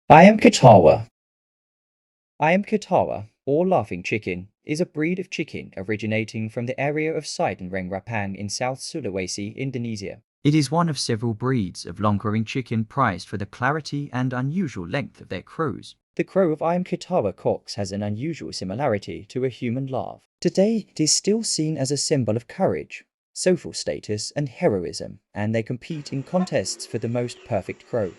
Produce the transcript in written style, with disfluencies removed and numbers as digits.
Ayam Ketawa. Ayam Ketawa, or laughing chicken, is a breed of chicken originating from the area of Sidon Rapang in South Sulawesi, Indonesia. It is one of several breeds of long-growing chicken prized for the clarity and unusual length of their crows. The crow of Ayam Ketawa cocks has an unusual similarity to a human laugh. Today, it is still seen as a symbol of courage, social status, and heroism, and they compete in contests for the most perfect crow.